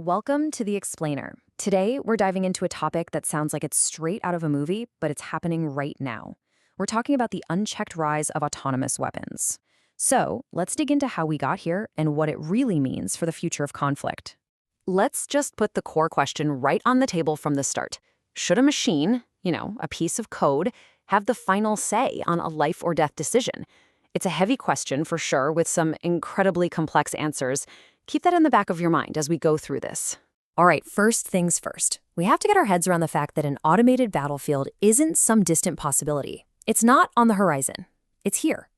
Welcome to The Explainer. Today, we're diving into a topic that sounds like it's straight out of a movie, but it's happening right now. We're talking about the unchecked rise of autonomous weapons. So, let's dig into how we got here and what it really means for the future of conflict. Let's just put the core question right on the table from the start. Should a machine, a piece of code, have the final say on a life or death decision? It's a heavy question for sure, with some incredibly complex answers. Keep that in the back of your mind as we go through this. All right, first things first. We have to get our heads around the fact that an automated battlefield isn't some distant possibility. It's not on the horizon. It's here.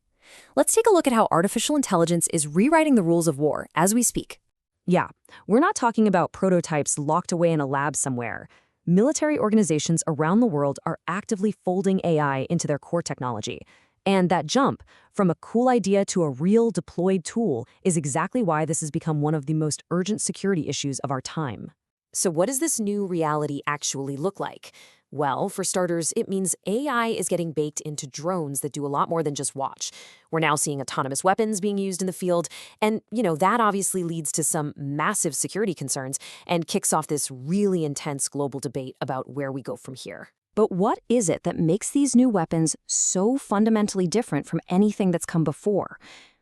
Let's take a look at how artificial intelligence is rewriting the rules of war as we speak. Yeah, we're not talking about prototypes locked away in a lab somewhere. Military organizations around the world are actively folding AI into their core technology. And that jump from a cool idea to a real deployed tool is exactly why this has become one of the most urgent security issues of our time. So what does this new reality actually look like? Well, for starters, it means AI is getting baked into drones that do a lot more than just watch. We're now seeing autonomous weapons being used in the field, and, that obviously leads to some massive security concerns and kicks off this really intense global debate about where we go from here. But what is it that makes these new weapons so fundamentally different from anything that's come before?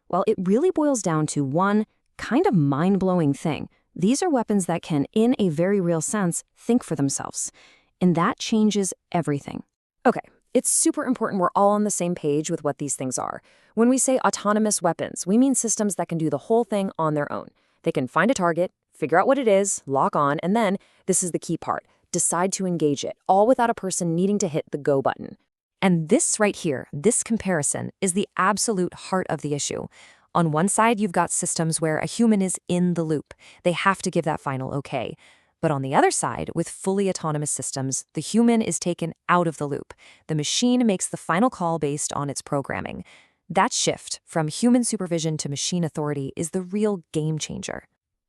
Well, it really boils down to one kind of mind-blowing thing. These are weapons that can, in a very real sense, think for themselves. And that changes everything. Okay, it's super important we're all on the same page with what these things are. When we say autonomous weapons, we mean systems that can do the whole thing on their own. They can find a target, figure out what it is, lock on, and then, this is the key part, decide to engage it, all without a person needing to hit the go button. And this right here, this comparison, is the absolute heart of the issue. On one side, you've got systems where a human is in the loop. They have to give that final okay. But on the other side, with fully autonomous systems, the human is taken out of the loop. The machine makes the final call based on its programming. That shift from human supervision to machine authority is the real game changer.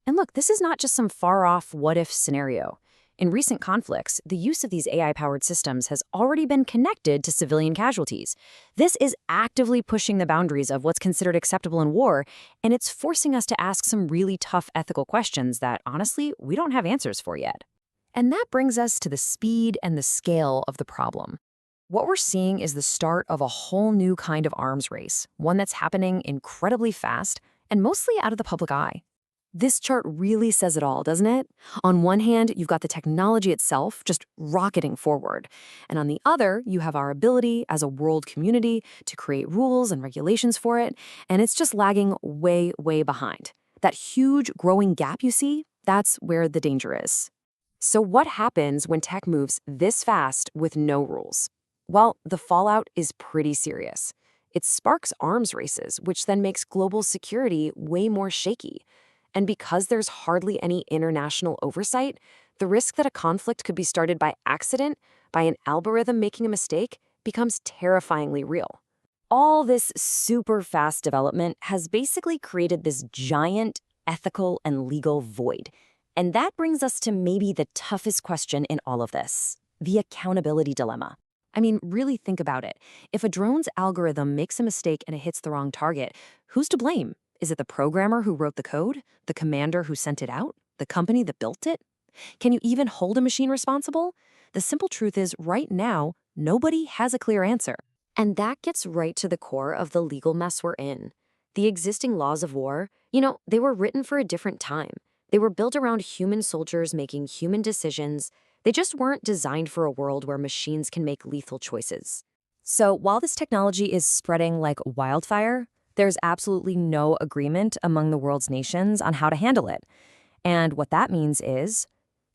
And look, this is not just some far-off what-if scenario. In recent conflicts, the use of these AI-powered systems has already been connected to civilian casualties. This is actively pushing the boundaries of what's considered acceptable in war, and it's forcing us to ask some really tough ethical questions that, honestly, we don't have answers for yet. And that brings us to the speed and the scale of the problem. What we're seeing is the start of a whole new kind of arms race, one that's happening incredibly fast and mostly out of the public eye. This chart really says it all, doesn't it? On one hand, you've got the technology itself just rocketing forward. And on the other, you have our ability as a world community to create rules and regulations for it, and it's just lagging way, way behind. That huge growing gap you see, that's where the danger is. So what happens when tech moves this fast with no rules? Well, the fallout is pretty serious. It sparks arms races, which then makes global security way more shaky. And because there's hardly any international oversight, the risk that a conflict could be started by accident, by an algorithm making a mistake, becomes terrifyingly real. All this super fast development has basically created this giant ethical and legal void. And that brings us to maybe the toughest question in all of this, the accountability dilemma. I mean, really think about it. If a drone's algorithm makes a mistake and it hits the wrong target, who's to blame? Is it the programmer who wrote the code? The commander who sent it out? The company that built it? Can you even hold a machine responsible? The simple truth is, right now, nobody has a clear answer. And that gets right to the core of the legal mess we're in. The existing laws of war, they were written for a different time. They were built around human soldiers making human decisions. They just weren't designed for a world where machines can make lethal choices. So while this technology is spreading like wildfire, there's absolutely no agreement among the world's nations on how to handle it. And what that means is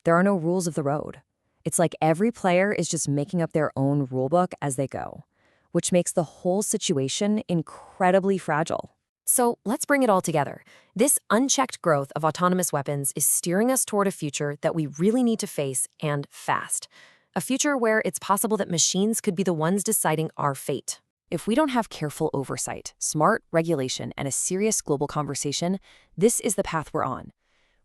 there are no rules of the road. It's like every player is just making up their own rulebook as they go, which makes the whole situation incredibly fragile. So let's bring it all together. This unchecked growth of autonomous weapons is steering us toward a future that we really need to face, and fast. A future where it's possible that machines could be the ones deciding our fate. If we don't have careful oversight, smart regulation, and a serious global conversation, this is the path we're on.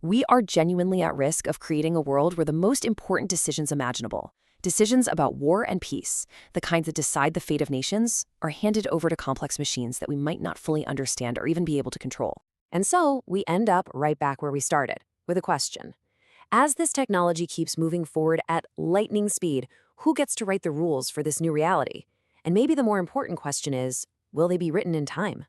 We are genuinely at risk of creating a world where the most important decisions imaginable, decisions about war and peace, the kinds that decide the fate of nations, are handed over to complex machines that we might not fully understand or even be able to control. And so we end up right back where we started, with a question. As this technology keeps moving forward at lightning speed, who gets to write the rules for this new reality? And maybe the more important question is, will they be written in time?